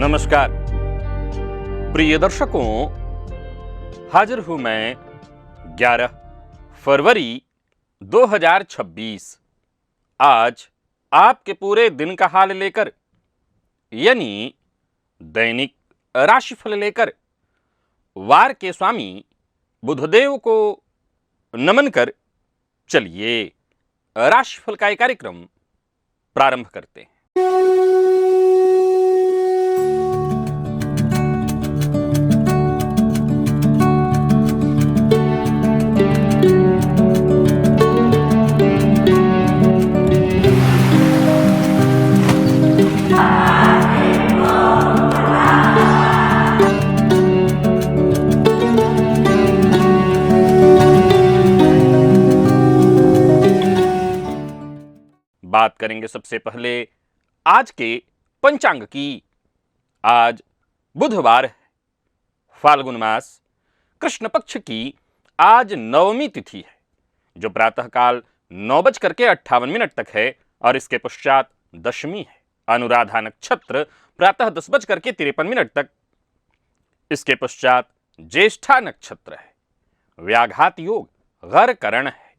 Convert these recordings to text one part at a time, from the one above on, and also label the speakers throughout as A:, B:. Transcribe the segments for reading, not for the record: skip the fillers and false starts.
A: नमस्कार प्रिय दर्शकों, हाजिर हूं मैं 11 फरवरी 2026 आज आपके पूरे दिन का हाल लेकर, यानी दैनिक राशिफल लेकर वार के स्वामी बुधदेव को नमन कर चलिए राशिफल का एक कार्यक्रम प्रारंभ करते हैं। बात करेंगे सबसे पहले आज के पंचांग की। आज बुधवार है, फाल्गुन मास कृष्ण पक्ष की आज नवमी तिथि है, जो प्रातःकाल 9:58 तक है और इसके पश्चात दशमी है। अनुराधा नक्षत्र प्रातः 10:53 तक, इसके पश्चात ज्येष्ठा नक्षत्र है। व्याघात योग गर करण है।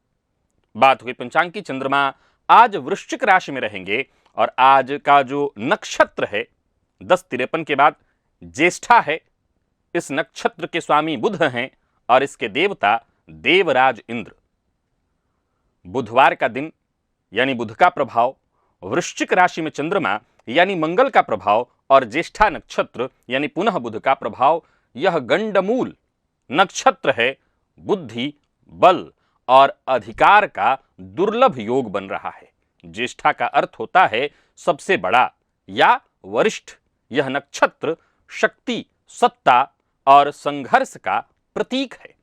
A: बात हुई पंचांग की, चंद्रमा आज वृश्चिक राशि में रहेंगे और आज का जो नक्षत्र है 10:53 के बाद ज्येष्ठा है। इस नक्षत्र के स्वामी बुध हैं और इसके देवता देवराज इंद्र। बुधवार का दिन यानी बुध का प्रभाव, वृश्चिक राशि में चंद्रमा यानी मंगल का प्रभाव और ज्येष्ठा नक्षत्र यानी पुनः बुध का प्रभाव, यह गंडमूल नक्षत्र है। बुद्धि, बल और अधिकार का दुर्लभ योग बन रहा है। ज्येष्ठा का अर्थ होता है सबसे बड़ा या वरिष्ठ। यह नक्षत्र शक्ति, सत्ता और संघर्ष का प्रतीक है।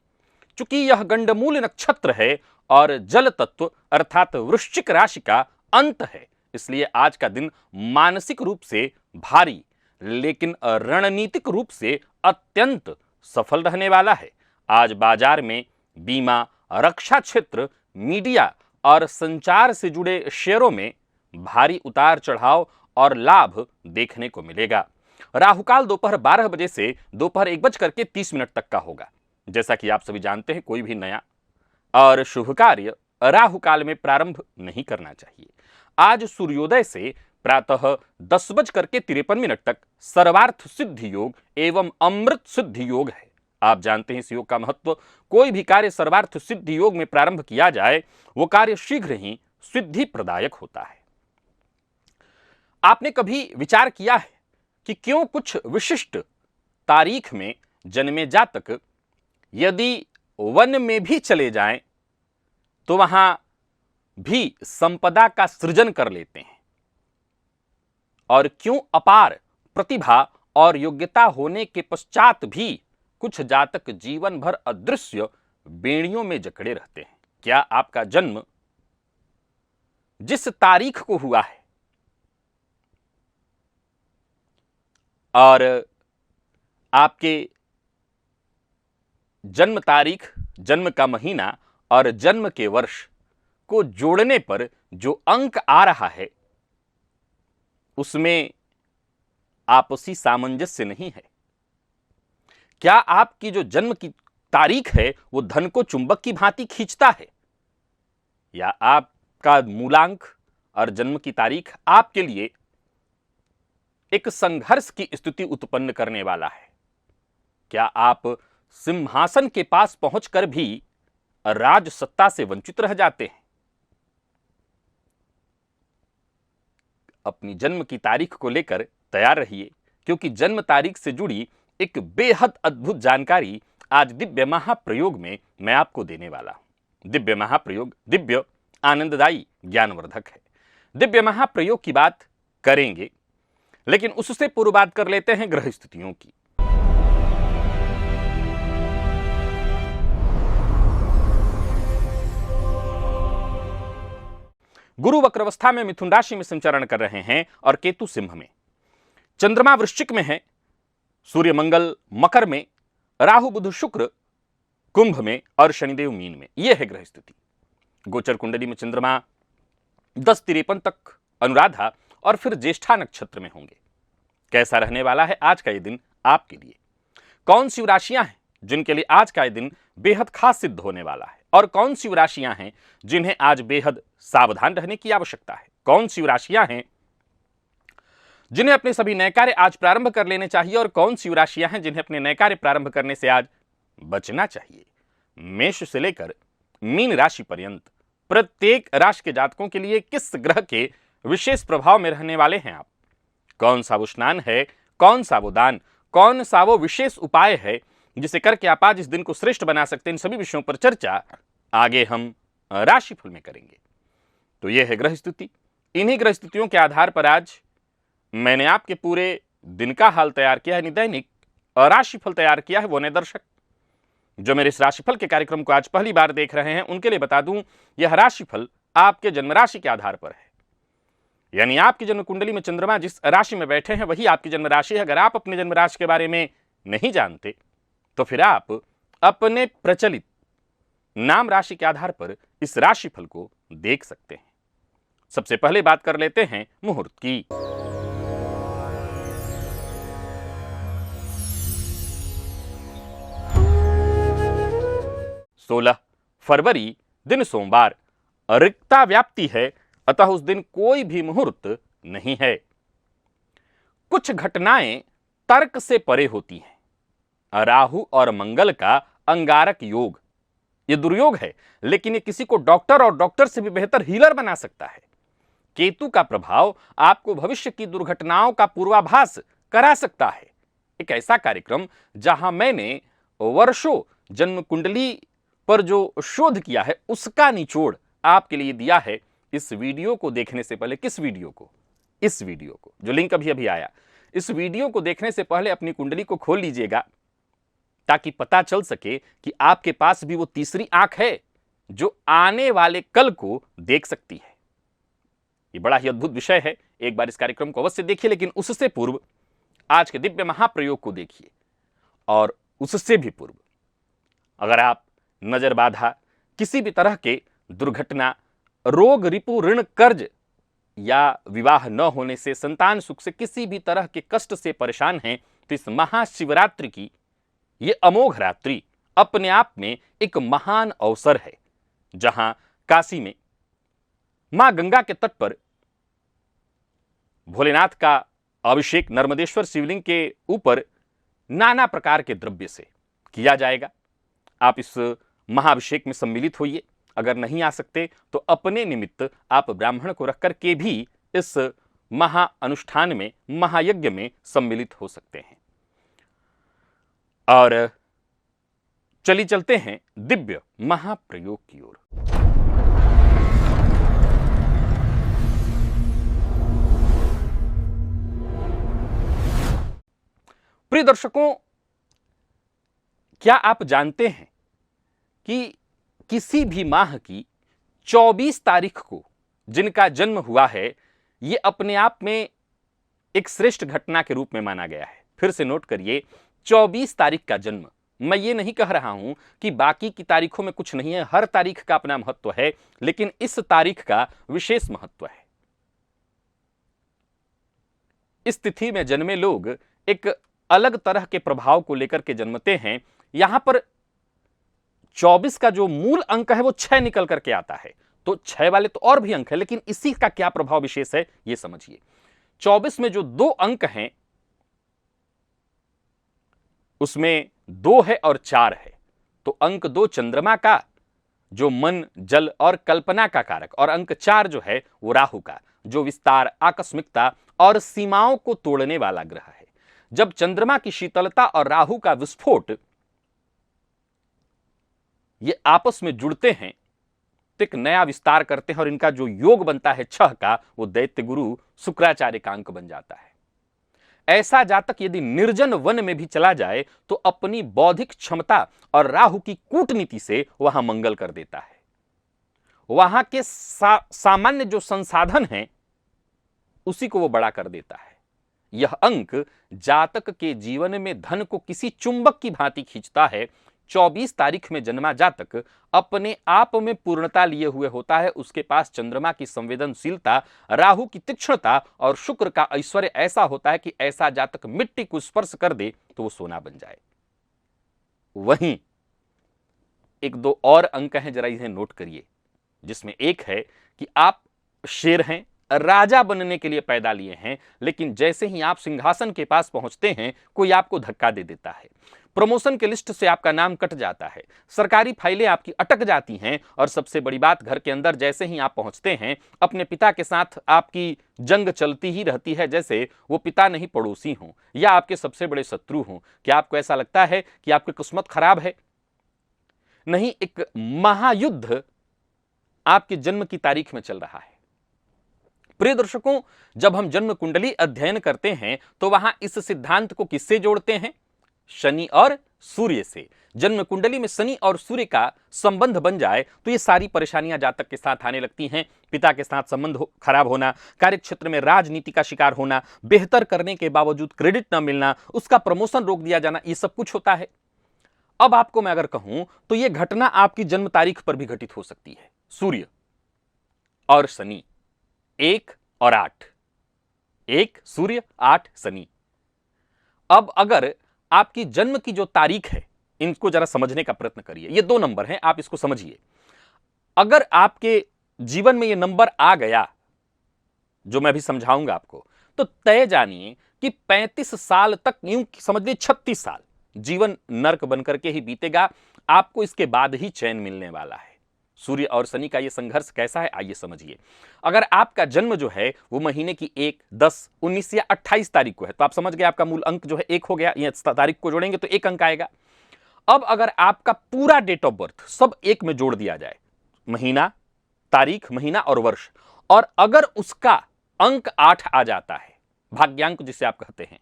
A: चूंकि यह गंडमूल नक्षत्र है और जल तत्व अर्थात वृश्चिक राशि का अंत है, इसलिए आज का दिन मानसिक रूप से भारी लेकिन रणनीतिक रूप से अत्यंत सफल रहने वाला है। आज बाजार में बीमा, रक्षा क्षेत्र, मीडिया और संचार से जुड़े शेयरों में भारी उतार चढ़ाव और लाभ देखने को मिलेगा। राहुकाल दोपहर 12 बजे से दोपहर 1:30 तक का होगा। जैसा कि आप सभी जानते हैं, कोई भी नया और शुभ कार्य राहुकाल में प्रारंभ नहीं करना चाहिए। आज सूर्योदय से प्रातः 10:53 तक सर्वार्थ सिद्धि योग एवं अमृत सिद्धि योग है। आप जानते हैं इस योग का महत्व। कोई भी कार्य सर्वार्थ सिद्धि योग में प्रारंभ किया जाए, वो कार्य शीघ्र ही सिद्धि प्रदायक होता है। आपने कभी विचार किया है कि क्यों कुछ विशिष्ट तारीख में जन्मे जातक यदि वन में भी चले जाएं तो वहां भी संपदा का सृजन कर लेते हैं, और क्यों अपार प्रतिभा और योग्यता होने के पश्चात भी कुछ जातक जीवन भर अदृश्य बेड़ियों में जकड़े रहते हैं? क्या आपका जन्म जिस तारीख को हुआ है और आपके जन्म तारीख, जन्म का महीना और जन्म के वर्ष को जोड़ने पर जो अंक आ रहा है, उसमें आपसी सामंजस्य नहीं है? क्या आपकी जो जन्म की तारीख है वो धन को चुंबक की भांति खींचता है, या आपका मूलांक और जन्म की तारीख आपके लिए एक संघर्ष की स्थिति उत्पन्न करने वाला है? क्या आप सिंहासन के पास पहुंचकर भी राज सत्ता से वंचित रह जाते हैं? अपनी जन्म की तारीख को लेकर तैयार रहिए, क्योंकि जन्म तारीख से जुड़ी एक बेहद अद्भुत जानकारी आज दिव्य महाप्रयोग में मैं आपको देने वाला हूं। दिव्य महाप्रयोग दिव्य, आनंददायी, ज्ञानवर्धक है। दिव्य महाप्रयोग की बात करेंगे, लेकिन उससे पूर्व बात कर लेते हैं ग्रह स्थितियों की। गुरु वक्रावस्था में मिथुन राशि में संचरण कर रहे हैं और केतु सिंह में। चंद्रमा वृश्चिक में है, सूर्य मंगल मकर में, राहु बुध शुक्र कुंभ में और शनिदेव मीन में। यह है ग्रह स्थिति। गोचर कुंडली में चंद्रमा 10:53 तक अनुराधा और फिर ज्येष्ठा नक्षत्र में होंगे। कैसा रहने वाला है आज का ये दिन आपके लिए? कौन सी राशियां हैं जिनके लिए आज का ये दिन बेहद खास सिद्ध होने वाला है, और कौन सी राशियां हैं जिन्हें आज बेहद सावधान रहने की आवश्यकता है? कौन सी राशियां हैं जिन्हें अपने सभी नए कार्य आज प्रारंभ कर लेने चाहिए, और कौन सी राशियां हैं जिन्हें अपने नए कार्य प्रारंभ करने से आज बचना चाहिए? मेष से लेकर मीन राशि पर्यंत प्रत्येक राशि के जातकों के लिए किस ग्रह के विशेष प्रभाव में रहने वाले हैं आप? कौन सा वो स्नान है, कौन सा वो दान, कौन सा वो विशेष उपाय है जिसे करके आप आज इस दिन को श्रेष्ठ बना सकते हैं? इन सभी विषयों पर चर्चा आगे हम राशिफल में करेंगे। तो यह है ग्रह स्थिति। इन्हीं ग्रह स्थितियों के आधार पर आज मैंने आपके पूरे दिन का हाल तैयार किया है, दैनिक राशिफल तैयार किया है। वो नए दर्शक जो मेरे इस राशिफल के कार्यक्रम को आज पहली बार देख रहे हैं, उनके लिए बता दूं, यह राशिफल आपके जन्म राशि के आधार पर है। यानी आपकी जन्म कुंडली में चंद्रमा जिस राशि में बैठे हैं वही आपकी जन्म राशि है। अगर आप अपने जन्म राशि के बारे में नहीं जानते तो फिर आप अपने प्रचलित नाम राशि के आधार पर इस राशिफल को देख सकते हैं। सबसे पहले बात कर लेते हैं मुहूर्त की। 16 फरवरी दिन सोमवार, रिक्ता व्याप्ति है, अतः उस दिन कोई भी मुहूर्त नहीं है। कुछ घटनाएं तर्क से परे होती हैं। राहु और मंगल का अंगारक योग, यह दुर्योग है, लेकिन यह किसी को डॉक्टर और डॉक्टर से भी बेहतर हीलर बना सकता है। केतु का प्रभाव आपको भविष्य की दुर्घटनाओं का पूर्वाभास करा सकता है। एक ऐसा कार्यक्रम जहां मैंने वर्षों जन्म कुंडली पर जो शोध किया है उसका निचोड़ आपके लिए दिया है। इस वीडियो को देखने से पहले, किस वीडियो को? इस वीडियो को, जो लिंक अभी अभी आया, इस वीडियो को देखने से पहले अपनी कुंडली को खोल लीजिएगा ताकि पता चल सके कि आपके पास भी वो तीसरी आंख है जो आने वाले कल को देख सकती है। ये बड़ा ही अद्भुत विषय है। एक बार इस कार्यक्रम को अवश्य देखिए, लेकिन उससे पूर्व आज के दिव्य महाप्रयोग को देखिए। और उससे भी पूर्व अगर आप नजर बाधा, किसी भी तरह के दुर्घटना, रोग, रिपु, ऋण, कर्ज या विवाह न होने से, संतान सुख से, किसी भी तरह के कष्ट से परेशान हैं, तो इस महाशिवरात्रि की ये अमोघ रात्रि अपने आप में एक महान अवसर है, जहां काशी में मां गंगा के तट पर भोलेनाथ का अभिषेक नर्मदेश्वर शिवलिंग के ऊपर नाना प्रकार के द्रव्य से किया जाएगा। आप इस महाअभिषेक में सम्मिलित होइए। अगर नहीं आ सकते तो अपने निमित्त आप ब्राह्मण को रख कर के भी इस महा अनुष्ठान में, महायज्ञ में सम्मिलित हो सकते हैं। और चली चलते हैं दिव्य महाप्रयोग की ओर। प्रिय दर्शकों, क्या आप जानते हैं कि किसी भी माह की 24 तारीख को जिनका जन्म हुआ है, यह अपने आप में एक श्रेष्ठ घटना के रूप में माना गया है। फिर से नोट करिए, 24 तारीख का जन्म। मैं ये नहीं कह रहा हूं कि बाकी की तारीखों में कुछ नहीं है, हर तारीख का अपना महत्व है, लेकिन इस तारीख का विशेष महत्व है। इस तिथि में जन्मे लोग एक अलग तरह के प्रभाव को लेकर के जन्मते हैं। यहां पर 24 का जो मूल अंक है वो 6 निकल करके आता है, तो 6 वाले तो और भी अंक है, लेकिन इसी का क्या प्रभाव विशेष है ये समझिए। 24 में जो 2 अंक हैं उसमें 2 है और 4 है, तो अंक 2 चंद्रमा का जो मन, जल और कल्पना का कारक, और अंक 4 जो है वो राहु का, जो विस्तार, आकस्मिकता और सीमाओं को तोड़ने वाला ग्रह है। जब चंद्रमा की शीतलता और राहु का विस्फोट ये आपस में जुड़ते हैं तो एक नया विस्तार करते हैं, और इनका जो योग बनता है 6 का, वो दैत्य गुरु शुक्राचार्य का अंक बन जाता है। ऐसा जातक यदि निर्जन वन में भी चला जाए तो अपनी बौद्धिक क्षमता और राहु की कूटनीति से वहां मंगल कर देता है। वहां के सामान्य जो संसाधन हैं उसी को वो बड़ा कर देता है। यह अंक जातक के जीवन में धन को किसी चुंबक की भांति खींचता है, 24 तारीख में जन्मा जातक अपने आप में पूर्णता लिए हुए होता है। उसके पास चंद्रमा की संवेदनशीलता, राहु की तीक्ष्णता और शुक्र का ऐश्वर्य ऐसा होता है कि ऐसा जातक मिट्टी को स्पर्श कर दे तो वो सोना बन जाए। वहीं एक दो और अंक हैं, जरा इन्हें नोट करिए, जिसमें एक है कि आप शेर हैं, राजा बनने के लिए पैदा लिए हैं, लेकिन जैसे ही आप सिंहासन के पास पहुंचते हैं कोई आपको धक्का दे देता है, प्रमोशन के लिस्ट से आपका नाम कट जाता है, सरकारी फाइलें आपकी अटक जाती हैं, और सबसे बड़ी बात, घर के अंदर जैसे ही आप पहुंचते हैं अपने पिता के साथ आपकी जंग चलती ही रहती है, जैसे वो पिता नहीं पड़ोसी हों या आपके सबसे बड़े शत्रु हों। क्या आपको ऐसा लगता है कि आपकी किस्मत खराब है? नहीं, एक महायुद्ध आपके जन्म की तारीख में चल रहा है। प्रिय दर्शकों, जब हम जन्म कुंडली अध्ययन करते हैं तो वहां इस सिद्धांत को किससे जोड़ते हैं? शनि और सूर्य से। जन्म कुंडली में शनि और सूर्य का संबंध बन जाए तो ये सारी परेशानियां जातक के साथ आने लगती हैं। पिता के साथ संबंध खराब होना, कार्यक्षेत्र में राजनीति का शिकार होना, बेहतर करने के बावजूद क्रेडिट न मिलना, उसका प्रमोशन रोक दिया जाना, ये सब कुछ होता है। अब आपको मैं अगर कहूं तो यह घटना आपकी जन्म तारीख पर भी घटित हो सकती है। सूर्य और शनि 1 और 8, 1 सूर्य 8 शनि। अब अगर आपकी जन्म की जो तारीख है, इनको जरा समझने का प्रयत्न करिए। ये 2 नंबर हैं, आप इसको समझिए। अगर आपके जीवन में ये नंबर आ गया, जो मैं अभी समझाऊंगा आपको, तो तय जानिए कि 35 साल तक, यूं समझ लीजिए 36 साल जीवन नर्क बनकर के ही बीतेगा। आपको इसके बाद ही चैन मिलने वाला है। सूर्य और शनि का यह संघर्ष कैसा है, आइए समझिए। अगर आपका जन्म जो है वो महीने की 1, 10, 19 या 28 तारीख को है, तो आप समझ गए आपका मूल अंक जो है 1 हो गया। ये तारीख को जोड़ेंगे तो 1 अंक आएगा। अब अगर आपका पूरा डेट ऑफ बर्थ सब 1 में जोड़ दिया जाए, महीना, तारीख, महीना और वर्ष, और अगर उसका अंक 8 आ जाता है, भाग्यांक जिसे आप कहते हैं,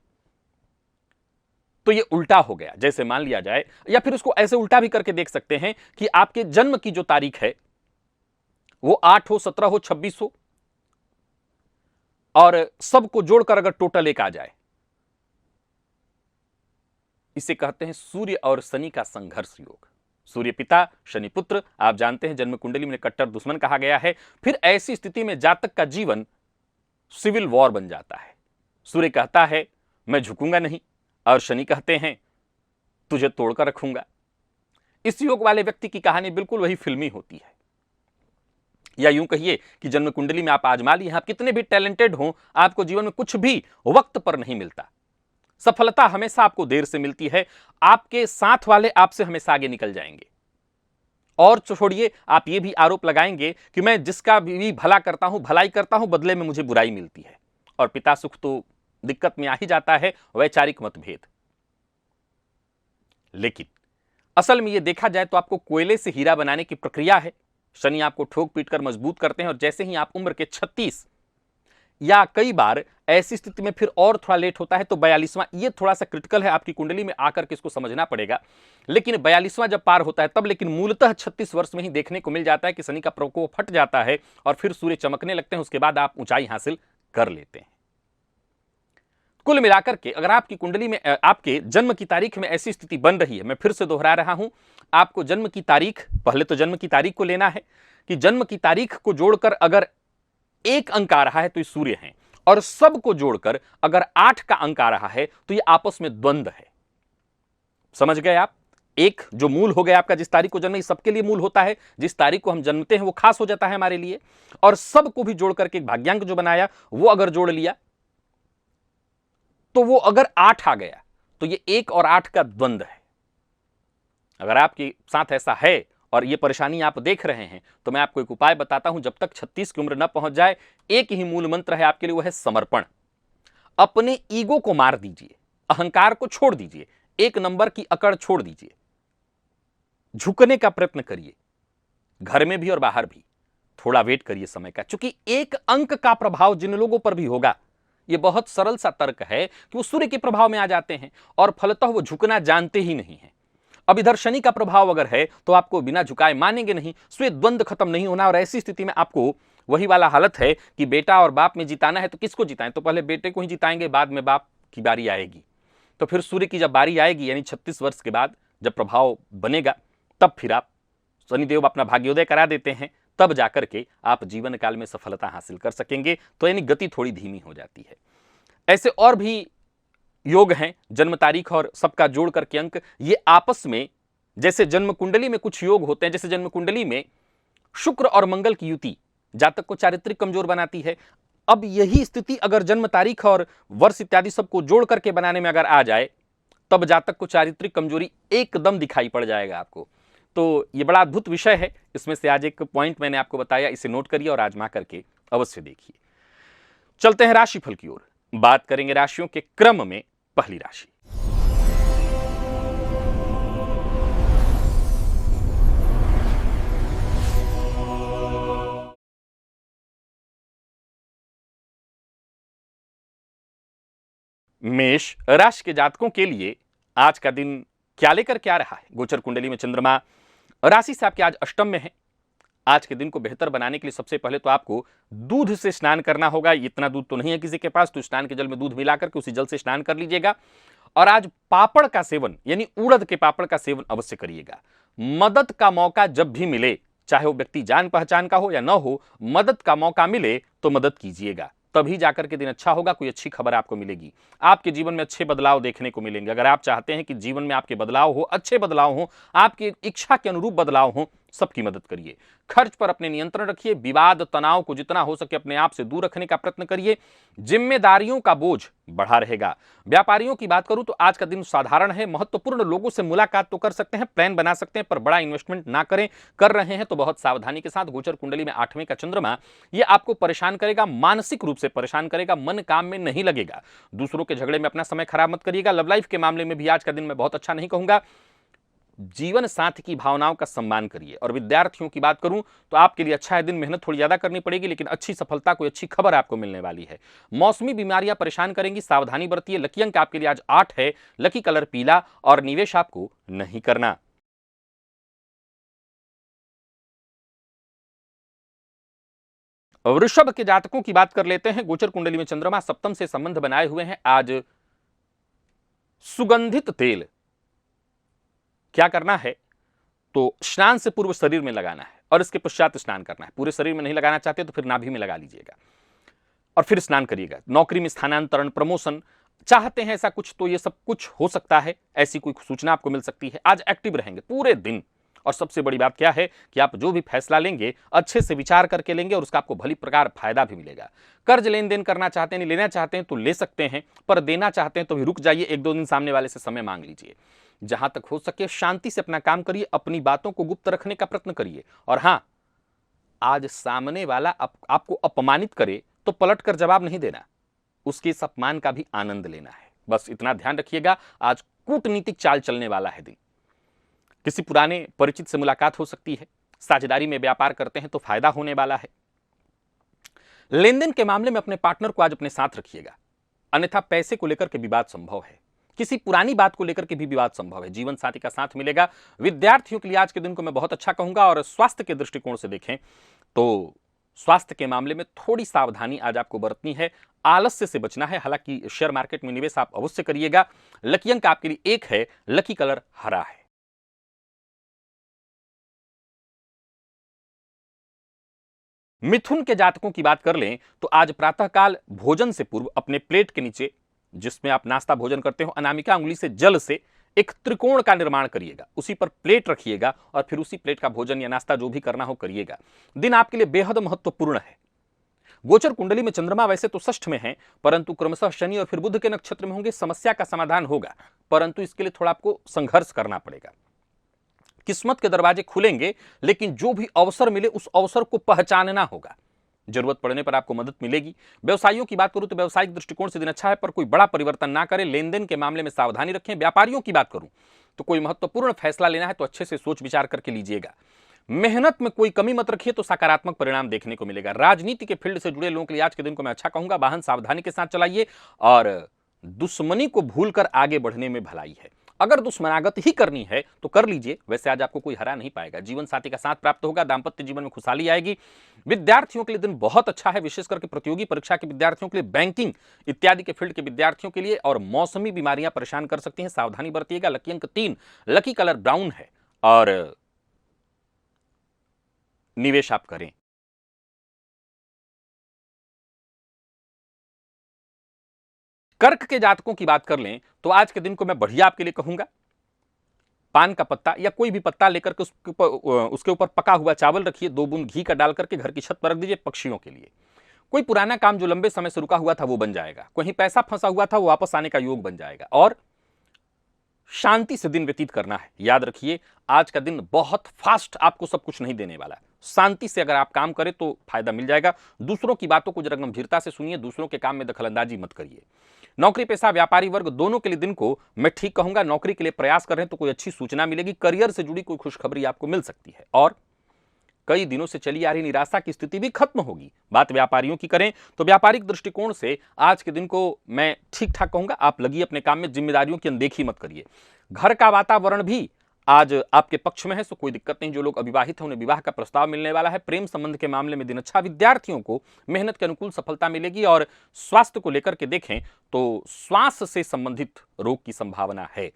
A: तो ये उल्टा हो गया। जैसे मान लिया जाए, या फिर उसको ऐसे उल्टा भी करके देख सकते हैं कि आपके जन्म की जो तारीख है वो 8 हो, 17 हो, 26 हो, और सबको जोड़कर अगर टोटल 1 आ जाए, इसे कहते हैं सूर्य और शनि का संघर्ष योग। सूर्य पिता, शनि पुत्र, आप जानते हैं जन्म कुंडली में कट्टर दुश्मन कहा गया है। फिर ऐसी स्थिति में जातक का जीवन सिविल वॉर बन जाता है। सूर्य कहता है मैं झुकूंगा नहीं, और शनि कहते हैं तुझे तोड़कर रखूंगा। इस योग वाले व्यक्ति की कहानी बिल्कुल वही फिल्मी होती है। या यूं कहिए कि जन्म कुंडली में आप आजमा लिए, आप कितने भी टैलेंटेड हो, आपको जीवन में कुछ भी वक्त पर नहीं मिलता। सफलता हमेशा आपको देर से मिलती है। आपके साथ वाले आपसे हमेशा आगे निकल जाएंगे। और छोड़िए, आप ये भी आरोप लगाएंगे कि मैं जिसका भी भला करता हूं, भलाई करता हूं, बदले में मुझे बुराई मिलती है। और पिता सुख तो दिक्कत में आ ही जाता है, वैचारिक मतभेद। लेकिन असल में यह देखा जाए तो आपको कोयले से हीरा बनाने की प्रक्रिया है। शनि आपको ठोक पीट कर मजबूत करते हैं, और जैसे ही आप उम्र के 36 या कई बार ऐसी स्थिति में फिर और थोड़ा लेट होता है तो 42वां, ये थोड़ा सा क्रिटिकल है, आपकी कुंडली में आकर के इसको समझना पड़ेगा। लेकिन 42वां जब पार होता है तब, लेकिन मूलतः 36 वर्ष में ही देखने को मिल जाता है कि शनि का प्रकोप हट जाता है और फिर सूर्य चमकने लगते हैं। उसके बाद आप ऊंचाई हासिल कर लेते हैं। कुल मिलाकर के अगर आपकी कुंडली में आपके जन्म की तारीख में ऐसी स्थिति बन रही है, मैं फिर से दोहरा रहा हूं, आपको जन्म की तारीख, पहले तो जन्म की तारीख को लेना है कि जन्म की तारीख को जोड़कर अगर 1 अंक आ रहा है तो ये सूर्य है, और सबको जोड़कर अगर 8 का अंक आ रहा है तो ये आपस में द्वंद्व है। समझ गए आप? एक जो मूल हो गया आपका, जिस तारीख को जन्म, सबके लिए मूल होता है। जिस तारीख को हम जन्मते हैं वो खास हो जाता है हमारे लिए, और सबको भी जोड़ करके एक भाग्यांक जो बनाया वो अगर जोड़ लिया तो वो अगर 8 आ गया तो ये 1 और 8 का द्वंद्व है। अगर आपके साथ ऐसा है और ये परेशानी आप देख रहे हैं तो मैं आपको एक उपाय बताता हूं। जब तक 36 की उम्र न पहुंच जाए, एक ही मूल मंत्र है आपके लिए, वो है समर्पण। अपने ईगो को मार दीजिए, अहंकार को छोड़ दीजिए, 1 नंबर की अकड़ छोड़ दीजिए, झुकने का प्रयत्न करिए, घर में भी और बाहर भी। थोड़ा वेट करिए समय का, क्योंकि 1 अंक का प्रभाव जिन लोगों पर भी होगा, ये बहुत सरल सा तर्क है कि वो सूर्य के प्रभाव में आ जाते हैं और फलतः वो झुकना जानते ही नहीं है। अब इधर शनि का प्रभाव अगर है तो आपको बिना झुकाए मानेंगे नहीं, स्वे द्वंद्व खत्म नहीं होना। और ऐसी स्थिति में आपको वही वाला हालत है कि बेटा और बाप में जिताना है तो किसको जिताएं? तो पहले बेटे को ही जिताएंगे, बाद में बाप की बारी आएगी। तो फिर सूर्य की जब बारी आएगी, यानी 36 वर्ष के बाद, जब प्रभाव बनेगा तब फिर आप शनिदेव अपना भाग्योदय करा देते हैं, तब जाकर के आप जीवन काल में सफलता हासिल कर सकेंगे। तो यानी गति थोड़ी धीमी हो जाती है। ऐसे और भी योग हैं, जन्म तारीख और सबका जोड़ करके अंक, ये आपस में, जैसे जन्म कुंडली में कुछ योग होते हैं, जैसे जन्म कुंडली में शुक्र और मंगल की युति जातक को चारित्रिक कमजोर बनाती है। अब यही स्थिति अगर जन्म तारीख और वर्ष इत्यादि सबको जोड़ करके बनाने में अगर आ जाए, तब जातक को चारित्रिक कमजोरी एकदम दिखाई पड़ जाएगा आपको। तो ये बड़ा अद्भुत विषय है। इसमें से आज एक पॉइंट मैंने आपको बताया, इसे नोट करिए और आजमा करके अवश्य देखिए। चलते हैं राशिफल की ओर, बात करेंगे राशियों के क्रम में। पहली राशि मेष राशि के जातकों के लिए आज का दिन क्या लेकर क्या रहा है। गोचर कुंडली में चंद्रमा राशि से आपके आज अष्टम में है। आज के दिन को बेहतर बनाने के लिए सबसे पहले तो आपको दूध से स्नान करना होगा। इतना दूध तो नहीं है किसी के पास, तो स्नान के जल में दूध मिलाकर के उसी जल से स्नान कर लीजिएगा। और आज पापड़ का सेवन, यानी उड़द के पापड़ का सेवन अवश्य करिएगा। मदद का मौका जब भी मिले, चाहे वो व्यक्ति जान पहचान का हो या न हो, मदद का मौका मिले तो मदद कीजिएगा, तभी जाकर के दिन अच्छा होगा। कोई अच्छी खबर आपको मिलेगी, आपके जीवन में अच्छे बदलाव देखने को मिलेंगे। अगर आप चाहते हैं कि जीवन में आपके बदलाव हो, अच्छे बदलाव हो, आपकी इच्छा के अनुरूप बदलाव हो, सबकी मदद करिए। खर्च पर अपने नियंत्रण रखिए। विवाद तनाव को जितना हो सके अपने आप से दूर रखने का प्रयत्न करिए। जिम्मेदारियों का बोझ बढ़ा रहेगा। व्यापारियों की बात करूं तो आज का दिन साधारण है। महत्वपूर्ण लोगों से मुलाकात तो कर सकते हैं, प्लान बना सकते हैं, पर बड़ा इन्वेस्टमेंट ना करें। कर रहे हैं तो बहुत सावधानी के साथ। गोचर कुंडली में 8वें का चंद्रमा, यह आपको परेशान करेगा, मानसिक रूप से परेशान करेगा। मन काम में नहीं लगेगा। दूसरों के झगड़े में अपना समय खराब मत करिएगा। लव लाइफ के मामले में भी आज का दिन मैं बहुत अच्छा नहीं कहूंगा। जीवन साथी की भावनाओं का सम्मान करिए। और विद्यार्थियों की बात करूं तो आपके लिए अच्छा है दिन। मेहनत थोड़ी ज्यादा करनी पड़ेगी, लेकिन अच्छी सफलता, कोई अच्छी खबर आपको मिलने वाली है। मौसमी बीमारियां परेशान करेंगी, सावधानी बरतिए। लकी अंक आपके लिए आज 8 है। लकी कलर पीला, और निवेश आपको नहीं करना। वृषभ के जातकों की बात कर लेते हैं। गोचर कुंडली में चंद्रमा सप्तम से संबंध बनाए हुए हैं। आज सुगंधित तेल क्या करना है, तो स्नान से पूर्व शरीर में लगाना है और इसके पश्चात स्नान करना है। पूरे शरीर में नहीं लगाना चाहते तो फिर नाभि में लगा लीजिएगा और फिर स्नान करिएगा। नौकरी में स्थानांतरण, प्रमोशन चाहते हैं ऐसा कुछ, तो ये सब कुछ हो सकता है। ऐसी कोई सूचना आपको मिल सकती है। आज एक्टिव रहेंगे पूरे दिन। और सबसे बड़ी बात क्या है कि आप जो भी फैसला लेंगे अच्छे से विचार करके लेंगे और उसका आपको भली प्रकार फायदा भी मिलेगा। कर्ज लेन देन करना चाहते हैं, नहीं लेना चाहते हैं तो ले सकते हैं, पर देना चाहते हैं तो भी रुक जाइए। 1-2 दिन सामने वाले से समय मांग लीजिए। जहां तक हो सके शांति से अपना काम करिए। अपनी बातों को गुप्त रखने का प्रयत्न करिए। और हां, आज सामने वाला आपको अपमानित करे तो पलट कर जवाब नहीं देना, उसके इस अपमान का भी आनंद लेना है। बस इतना ध्यान रखिएगा। आज कूटनीतिक चाल चलने वाला है दिन। किसी पुराने परिचित से मुलाकात हो सकती है। साझेदारी में व्यापार करते हैं तो फायदा होने वाला है। लेन देन के मामले में अपने पार्टनर को आज अपने साथ रखिएगा, अन्यथा पैसे को लेकर के विवाद संभव है। किसी पुरानी बात को लेकर के भी विवाद संभव है। जीवन साथी का साथ मिलेगा। विद्यार्थियों के लिए आज के दिन को मैं बहुत अच्छा कहूंगा। और स्वास्थ्य के दृष्टिकोण से देखें तो स्वास्थ्य के मामले में थोड़ी सावधानी आज आपको बरतनी है। आलस्य से बचना है। हालांकि शेयर मार्केट में निवेश आप अवश्य करिएगा। लकी अंक आपके लिए 1 है। लकी कलर हरा है। मिथुन के जातकों की बात कर लें तो आज प्रातःकाल भोजन से पूर्व अपने प्लेट के नीचे, जिसमें आप नाश्ता भोजन करते हो, अनामिका उंगली से जल से एक त्रिकोण का निर्माण करिएगा। उसी पर प्लेट रखिएगा और फिर उसी प्लेट का भोजन या नाश्ता जो भी करना हो करिएगा। दिन आपके लिए बेहद महत्वपूर्ण है। गोचर कुंडली में चंद्रमा वैसे तो षष्ठ में है, परंतु क्रमशः शनि और फिर बुध के नक्षत्र में होंगे। समस्या का समाधान होगा, परंतु इसके लिए थोड़ा आपको संघर्ष करना पड़ेगा। किस्मत के दरवाजे खुलेंगे, लेकिन जो भी अवसर मिले उस अवसर को पहचानना होगा। जरूरत पड़ने पर आपको मदद मिलेगी। व्यवसायियों की बात करूं तो व्यावसायिक दृष्टिकोण से दिन अच्छा है, पर कोई बड़ा परिवर्तन ना करें। लेन देन के मामले में सावधानी रखें। व्यापारियों की बात करूं तो कोई महत्वपूर्ण फैसला लेना है तो अच्छे से सोच विचार करके लीजिएगा। मेहनत में कोई कमी मत रखिए तो सकारात्मक परिणाम देखने को मिलेगा। राजनीति के फील्ड से जुड़े लोगों के लिए आज के दिन को मैं अच्छा कहूंगा। वाहन सावधानी के साथ चलाइए और दुश्मनी को भूलकर आगे बढ़ने में भलाई है। अगर दुश्मनागत ही करनी है तो कर लीजिए, वैसे आज आपको कोई हरा नहीं पाएगा। जीवन साथी का साथ प्राप्त होगा, दाम्पत्य जीवन में खुशहाली आएगी। विद्यार्थियों के लिए दिन बहुत अच्छा है, विशेष करके प्रतियोगी परीक्षा के विद्यार्थियों के लिए, बैंकिंग इत्यादि के फील्ड के विद्यार्थियों के लिए। और मौसमी बीमारियां परेशान कर सकती हैं, सावधानी बरतिएगा। लकी अंक 3, लकी कलर ब्राउन है और निवेश आप करें। कर्क के जातकों की बात कर लें तो आज के दिन को मैं बढ़िया आपके लिए कहूंगा। पान का पत्ता या कोई भी पत्ता लेकर के उसके ऊपर पका हुआ चावल रखिए, 2 बूंद घी का डाल करके घर की छत पर रख दीजिए पक्षियों के लिए। कोई पुराना काम जो लंबे समय से रुका हुआ था वो बन जाएगा, कहीं पैसा फंसा हुआ था वो वापस आने का योग बन जाएगा। और शांति से दिन व्यतीत करना है। याद रखिए आज का दिन बहुत फास्ट आपको सब कुछ नहीं देने वाला। शांति से अगर आप काम करें तो फायदा मिल जाएगा। दूसरों की बातों को जरा गंभीरता से सुनिए, दूसरों के काम में दखलंदाजी मत करिए। नौकरी पेशा व्यापारी वर्ग दोनों के लिए दिन को मैं ठीक कहूंगा। नौकरी के लिए प्रयास कर रहे हैं तो कोई अच्छी सूचना मिलेगी, करियर से जुड़ी कोई खुशखबरी आपको मिल सकती है। और कई दिनों से चली आ रही निराशा की स्थिति भी खत्म होगी। बात व्यापारियों की करें तो व्यापारिक दृष्टिकोण से आज के दिन को मैं ठीक ठाक कहूंगा। आप लगिए अपने काम में, जिम्मेदारियों की अनदेखी मत करिए। घर का वातावरण भी आज आपके पक्ष में है, सो कोई दिक्कत नहीं। जो लोग अविवाहित हैं उन्हें विवाह का प्रस्ताव मिलने वाला है। प्रेम संबंध के मामले में दिन अच्छा। विद्यार्थियों को मेहनत के अनुकूल सफलता मिलेगी। और स्वास्थ्य को लेकर के देखें तो श्वास से संबंधित रोग की संभावना है।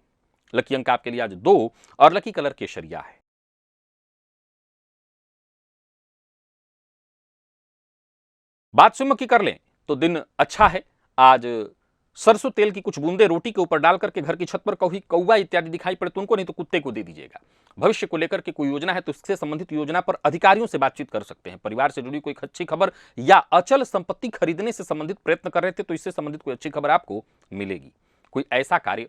A: लकी अंक आपके लिए आज 2 और लकी कलर केसरिया है। बात सुम्म की कर लें तो दिन अच्छा है। आज सरसों तेल की कुछ बूंदे रोटी के ऊपर डाल करके घर की छत पर कौवा इत्यादि दिखाई पड़े तो उनको, नहीं तो कुत्ते को दे दीजिएगा। भविष्य को लेकर के कोई योजना है तो इससे संबंधित योजना पर अधिकारियों से बातचीत कर सकते हैं। परिवार से जुड़ी कोई अच्छी खबर या अचल संपत्ति खरीदने से संबंधित प्रयत्न कर रहे थे तो इससे संबंधित कोई अच्छी खबर आपको मिलेगी। कोई ऐसा कार्य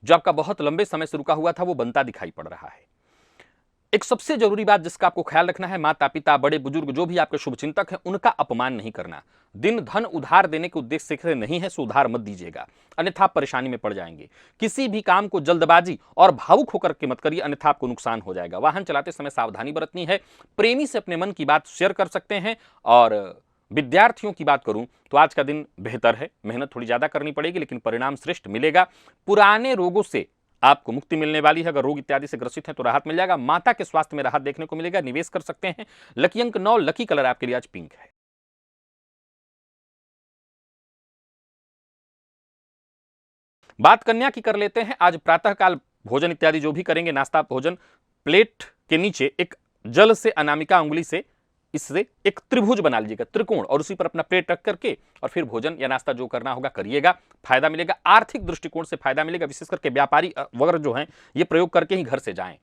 A: जो आपका बहुत लंबे समय से रुका हुआ था वो बनता दिखाई पड़ रहा है। एक सबसे जरूरी बात जिसका आपको ख्याल रखना है, माता पिता बड़े बुजुर्ग जो भी आपके शुभचिंतक हैं उनका अपमान नहीं करना। दिन धन उधार देने के उद्देश्य से नहीं है, सो उधार मत दीजिएगा, अन्यथा आप परेशानी में पड़ जाएंगे। किसी भी काम को जल्दबाजी और भावुक होकर के मत करिए, अन्यथा आपको नुकसान हो जाएगा। वाहन चलाते समय सावधानी बरतनी है। प्रेमी से अपने मन की बात शेयर कर सकते हैं। और विद्यार्थियों की बात करूं तो आज का दिन बेहतर है। मेहनत थोड़ी ज्यादा करनी पड़ेगी लेकिन परिणाम श्रेष्ठ मिलेगा। पुराने रोगों से आपको मुक्ति मिलने वाली है। अगर रोग इत्यादि से ग्रसित है तो राहत मिल जाएगा। माता के स्वास्थ्य में राहत देखने को मिलेगा, निवेश कर सकते हैं। लकी अंक 9, लकी कलर आपके लिए आज पिंक है। बात कन्या की कर लेते हैं। आज प्रातःकाल भोजन इत्यादि जो भी करेंगे, नाश्ता भोजन, प्लेट के नीचे एक जल से अनामिका उंगली से इससे एक त्रिभुज बना लीजिएगा, त्रिकोण, और उसी पर अपना प्लेट रख करके और फिर भोजन या नाश्ता जो करना होगा करिएगा, फायदा मिलेगा। आर्थिक दृष्टिकोण से फायदा मिलेगा। विशेष करके व्यापारी वर्ग जो हैं ये प्रयोग करके ही घर से जाएं।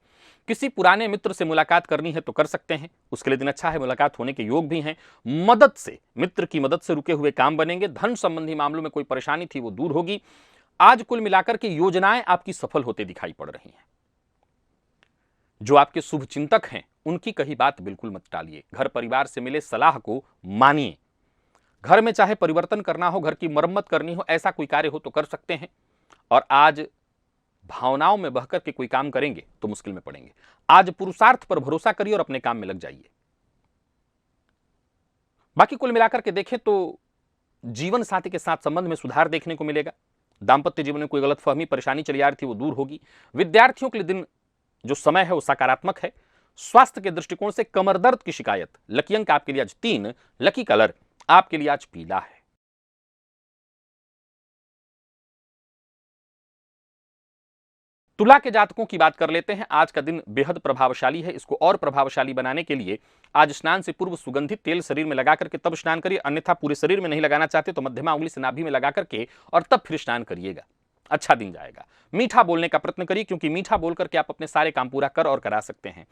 A: किसी पुराने मित्र से मुलाकात करनी है तो कर सकते हैं, उसके लिए दिन अच्छा है, मुलाकात होने के योग भी हैं। मदद से, मित्र की मदद से रुके हुए काम बनेंगे। धन संबंधी मामलों में कोई परेशानी थी वो दूर होगी। आज कुल मिलाकर के योजनाएं आपकी सफल होते दिखाई पड़ रही हैं। जो आपके शुभ चिंतक हैं उनकी कही बात बिल्कुल मत टालिए। घर परिवार से मिले सलाह को मानिए। घर में चाहे परिवर्तन करना हो, घर की मरम्मत करनी हो, ऐसा कोई कार्य हो तो कर सकते हैं। और आज भावनाओं में बहकर के कोई काम करेंगे तो मुश्किल में पड़ेंगे। आज पुरुषार्थ पर भरोसा करिए और अपने काम में लग जाइए। बाकी कुल मिलाकर के देखें तो जीवन साथी के साथ संबंध में सुधार देखने को मिलेगा। दाम्पत्य जीवन में कोई गलतफहमी परेशानी चली आ रही थी वो दूर होगी। विद्यार्थियों के लिए दिन जो समय है वो सकारात्मक है। स्वास्थ्य के दृष्टिकोण से कमर दर्द की शिकायत, लकी अंक आपके लिए आज 3, लकी कलर आपके लिए आज पीला है। तुला के जातकों की बात कर लेते हैं। आज का दिन बेहद प्रभावशाली है। इसको और प्रभावशाली बनाने के लिए आज स्नान से पूर्व सुगंधित तेल शरीर में लगा करके तब स्नान करिए, अन्यथा पूरे शरीर में नहीं लगाना चाहते तो मध्यमा उंगली से नाभि में लगा करके और तब फिर स्नान करिएगा। अच्छा दिन जाएगा। मीठा बोलने का प्रयत्न करिए क्योंकि मीठा बोल करके आप अपने सारे काम पूरा कर और करा सकते हैं।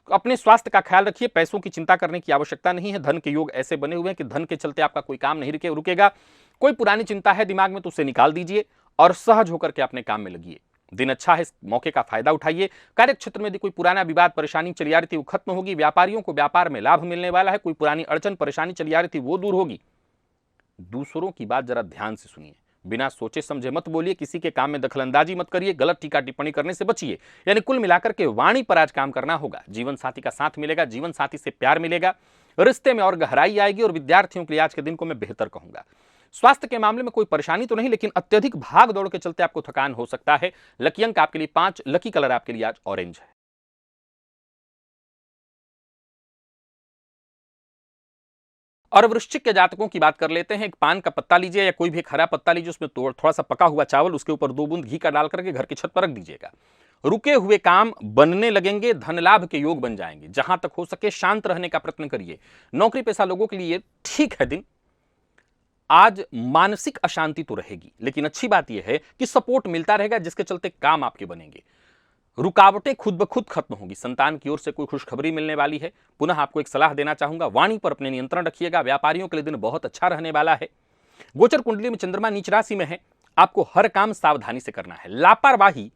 A: अपने स्वास्थ्य का ख्याल रखिए। पैसों की चिंता करने की आवश्यकता नहीं है। धन के योग ऐसे बने हुए हैं कि धन के चलते आपका कोई काम नहीं रुकेगा। कोई पुरानी चिंता है दिमाग में तो उसे निकाल दीजिए और सहज होकर के अपने काम में लगिए। दिन अच्छा है, इस मौके का फायदा उठाइए। कार्य क्षेत्र में यदि कोई पुराना विवाद परेशानी चली आ रही थी वो खत्म होगी। व्यापारियों को व्यापार में लाभ मिलने वाला है। कोई पुरानी अड़चन परेशानी चली आ रही थी वो दूर होगी। दूसरों की बात जरा ध्यान से सुनिए, बिना सोचे समझे मत बोलिए। किसी के काम में दखलंदाजी मत करिए। गलत टीका टिप्पणी करने से बचिए। यानी कुल मिलाकर के वाणी पर आज काम करना होगा। जीवन साथी का साथ मिलेगा, जीवन साथी से प्यार मिलेगा, रिश्ते में और गहराई आएगी। और विद्यार्थियों के लिए आज के दिन को मैं बेहतर कहूंगा। स्वास्थ्य के मामले में कोई परेशानी तो नहीं, लेकिन अत्यधिक भाग दौड़ के चलते आपको थकान हो सकता है। लकी अंक आपके लिए 5, लकी कलर आपके लिए आज ऑरेंज है। और वृश्चिक के जातकों की बात कर लेते हैं। एक पान का पत्ता लीजिए या कोई भी एक हरा पत्ता लीजिए, उसमें थोड़ा सा पका हुआ चावल, उसके ऊपर 2 बूंद घी का डाल करके घर की छत पर रख दीजिएगा। रुके हुए काम बनने लगेंगे, धन लाभ के योग बन जाएंगे। जहां तक हो सके शांत रहने का प्रयत्न करिए। नौकरी पेशा लोगों के लिए ठीक है दिन। आज मानसिक अशांति तो रहेगी, लेकिन अच्छी बात यह है कि सपोर्ट मिलता रहेगा, जिसके चलते काम आपके बनेंगे। रुकावटें खुद ब खुद खत्म होगी। संतान की ओर से कोई खुशखबरी मिलने वाली है। पुनः आपको एक सलाह देना चाहूंगा, वाणी पर अपने नियंत्रण रखिएगा। व्यापारियों के लिए दिन बहुत अच्छा रहने वाला है। गोचर कुंडली में चंद्रमा नीच राशि में है। आपको हर काम सावधानी से करना है। लापरवाही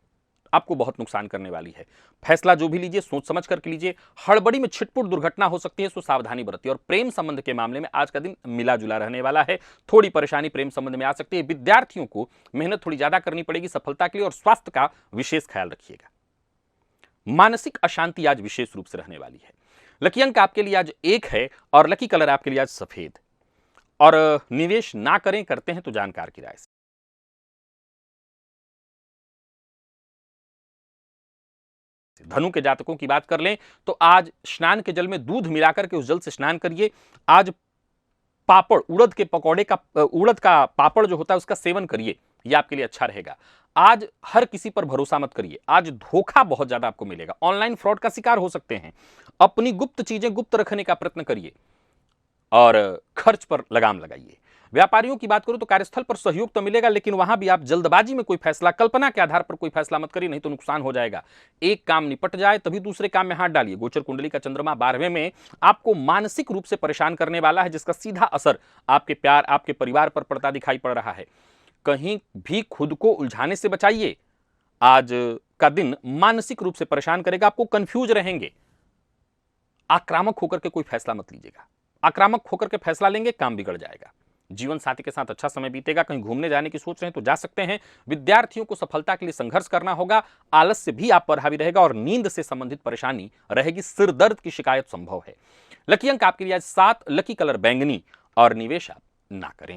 A: आपको बहुत नुकसान करने वाली है। फैसला जो भी लीजिए सोच समझ कर लीजिए। हड़बड़ी में छिटपुट दुर्घटना हो सकती है, सो सावधानी बरतिए। और प्रेम संबंध के मामले में आज का दिन मिला जुला रहने वाला है। थोड़ी परेशानी प्रेम संबंध में आ सकती है। विद्यार्थियों को मेहनत थोड़ी ज्यादा करनी पड़ेगी सफलता के लिए, और स्वास्थ्य का विशेष ख्याल रखिएगा। मानसिक अशांति आज विशेष रूप से रहने वाली है। लकी अंक आपके लिए आज 1 है और लकी कलर आपके लिए आज सफेद। और निवेश ना करें, करते हैं तो जानकार की राय से। धनु के जातकों की बात कर लें तो आज स्नान के जल में दूध मिलाकर के उस जल से स्नान करिए। आज पापड़, उड़द के पकौड़े का, उड़द का पापड़ जो होता है उसका सेवन करिए, यह आपके लिए अच्छा रहेगा। आज हर किसी पर भरोसा मत करिए। आज धोखा बहुत ज्यादा आपको मिलेगा। ऑनलाइन फ्रॉड का शिकार हो सकते हैं। अपनी गुप्त चीजें गुप्त रखने का प्रयत्न करिए और खर्च पर लगाम लगाइए। व्यापारियों की बात करूं तो कार्यस्थल पर सहयोग तो मिलेगा, लेकिन वहां भी आप जल्दबाजी में कोई फैसला, कल्पना के आधार पर कोई फैसला मत करिए, नहीं तो नुकसान हो जाएगा। एक काम निपट जाए तभी दूसरे काम में हाथ डालिए। गोचर कुंडली का चंद्रमा 12वें में आपको मानसिक रूप से परेशान करने वाला है, जिसका सीधा असर आपके प्यार, आपके परिवार पर पड़ता दिखाई पड़ रहा है। कहीं भी खुद को उलझाने से बचाइए। आज का दिन मानसिक रूप से परेशान करेगा, आपको कंफ्यूज रहेंगे। आक्रामक होकर के कोई फैसला मत लीजिएगा। आक्रामक होकर के फैसला लेंगे, काम बिगड़ जाएगा। जीवन साथी के साथ अच्छा समय बीतेगा। कहीं घूमने जाने की सोच रहे हैं तो जा सकते हैं। विद्यार्थियों को सफलता के लिए संघर्ष करना होगा। आलस्य भी आप पर हावी रहेगा और नींद से संबंधित परेशानी रहेगी। सिर दर्द की शिकायत संभव है। लकी अंक आपके लिए आज 7, लकी कलर बैंगनी और निवेश आप ना करें।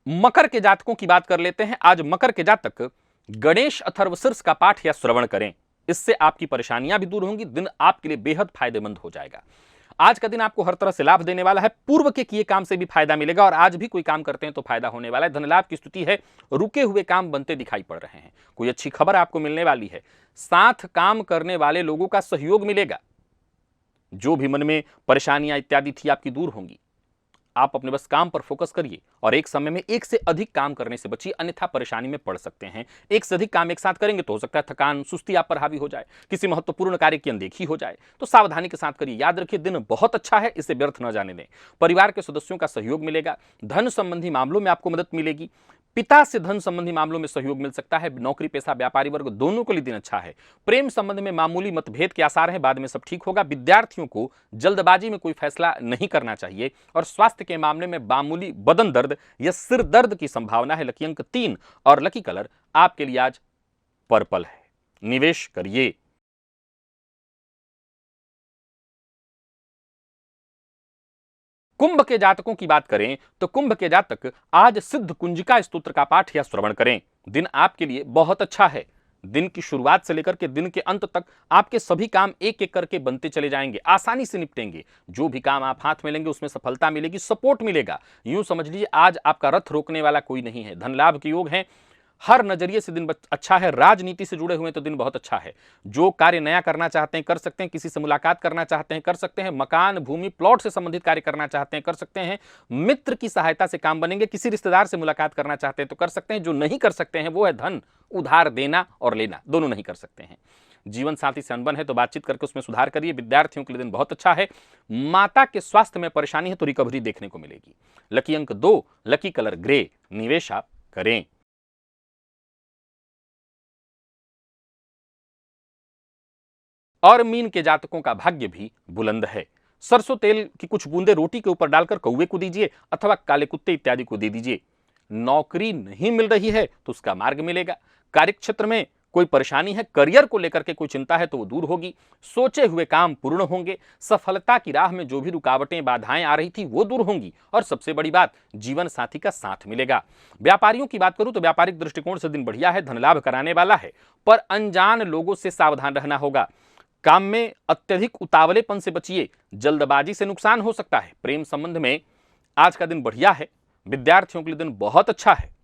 A: मकर के जातकों की बात कर लेते हैं। आज मकर के जातक गणेश अथर्वशीर्ष का पाठ या श्रवण करें, इससे आपकी परेशानियां भी दूर होंगी। दिन आपके लिए बेहद फायदेमंद हो जाएगा। आज का दिन आपको हर तरह से लाभ देने वाला है। पूर्व के किए काम से भी फायदा मिलेगा और आज भी कोई काम करते हैं तो फायदा होने वाला है। धन लाभ की स्थिति है। रुके हुए काम बनते दिखाई पड़ रहे हैं। कोई अच्छी खबर आपको मिलने वाली है। साथ काम करने वाले लोगों का सहयोग मिलेगा। जो भी मन में परेशानियां इत्यादि थी आपकी दूर होंगी। आप अपने बस काम पर फोकस करिए और एक समय में एक से अधिक काम करने से बचिए, अन्यथा परेशानी में पड़ सकते हैं। एक से अधिक काम एक साथ करेंगे तो हो सकता है थकान, सुस्ती आप पर हावी हो जाए, किसी महत्वपूर्ण कार्य की अनदेखी हो जाए, तो सावधानी के साथ करिए। याद रखिए दिन बहुत अच्छा है, इसे व्यर्थ न जाने दें। परिवार के सदस्यों का सहयोग मिलेगा। धन संबंधी मामलों में आपको मदद मिलेगी। पिता से धन संबंधी मामलों में सहयोग मिल सकता है। नौकरी पेशा व्यापारी वर्ग दोनों के लिए दिन अच्छा है। प्रेम संबंध में मामूली मतभेद के आसार हैं, बाद में सब ठीक होगा। विद्यार्थियों को जल्दबाजी में कोई फैसला नहीं करना चाहिए। और स्वास्थ्य के मामले में मामूली बदन दर्द या सिर दर्द की संभावना है। लकी अंक 3 और लकी कलर आपके लिए आज पर्पल है। निवेश करिए। कुंभ के जातकों की बात करें तो कुंभ के जातक आज सिद्ध कुंजिका स्तोत्र का पाठ या श्रवण करें। दिन आपके लिए बहुत अच्छा है। दिन की शुरुआत से लेकर के दिन के अंत तक आपके सभी काम एक एक करके बनते चले जाएंगे, आसानी से निपटेंगे। जो भी काम आप हाथ में लेंगे उसमें सफलता मिलेगी, सपोर्ट मिलेगा। यूं समझ लीजिए आज आपका रथ रोकने वाला कोई नहीं है। धन लाभ के योग हैं। हर नजरिए से दिन अच्छा है। राजनीति से जुड़े हुए तो दिन बहुत अच्छा है। जो कार्य नया करना चाहते हैं कर सकते हैं। किसी से मुलाकात करना चाहते हैं कर सकते हैं। मकान, भूमि, प्लॉट से संबंधित कार्य करना चाहते हैं कर सकते हैं। मित्र की सहायता से काम बनेंगे। किसी रिश्तेदार से मुलाकात करना चाहते हैं तो कर सकते हैं। जो नहीं कर सकते हैं वो है धन उधार देना और लेना, दोनों नहीं कर सकते हैं। जीवन साथी से अनबन है तो बातचीत करके उसमें सुधार करिए। विद्यार्थियों के लिए दिन बहुत अच्छा है। माता के स्वास्थ्य में परेशानी है तो रिकवरी देखने को मिलेगी। लकी अंक 2, लकी कलर ग्रे। निवेश आप करें। और मीन के जातकों का भाग्य भी बुलंद है। सरसों तेल की कुछ बूंदे रोटी के ऊपर डालकर कौवे को दीजिए अथवा काले कुत्ते इत्यादि को दे दीजिए। नौकरी नहीं मिल रही है तो उसका मार्ग मिलेगा। कार्यक्षेत्र में कोई परेशानी है, करियर को लेकर के कोई चिंता है तो वो दूर होगी, सोचे हुए काम पूर्ण होंगे, सफलता की राह में जो भी रुकावटें बाधाएं आ रही थी वो दूर होंगी और सबसे बड़ी बात, जीवन साथी का साथ मिलेगा। व्यापारियों की बात करूं तो व्यापारिक दृष्टिकोण से दिन बढ़िया है, धन लाभ कराने वाला है, पर अनजान लोगों से सावधान रहना होगा। काम में अत्यधिक उतावलेपन से बचिए, जल्दबाजी से नुकसान हो सकता है। प्रेम संबंध में आज का दिन बढ़िया है, विद्यार्थियों के लिए दिन बहुत अच्छा है।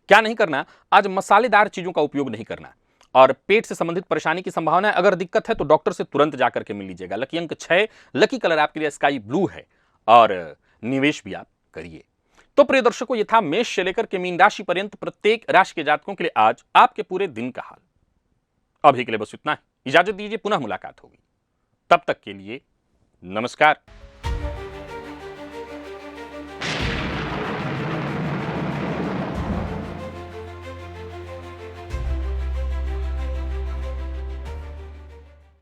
A: क्या नहीं करना, आज मसालेदार चीजों का उपयोग नहीं करना, और पेट से संबंधित परेशानी की संभावना है, अगर दिक्कत है तो डॉक्टर से तुरंत जाकर के मिल लीजिएगा। लकी अंक 6, लकी कलर आपके लिए स्काई ब्लू है और निवेश भी आप करिए। तो प्रिय दर्शकों, ये था मेष से लेकर के मीन राशि पर्यंत प्रत्येक राशि के जातकों के लिए आज आपके पूरे दिन का हाल। अभी के लिए बस इतना ही, इजाजत दीजिए, पुनः मुलाकात होगी। तब तक के लिए नमस्कार।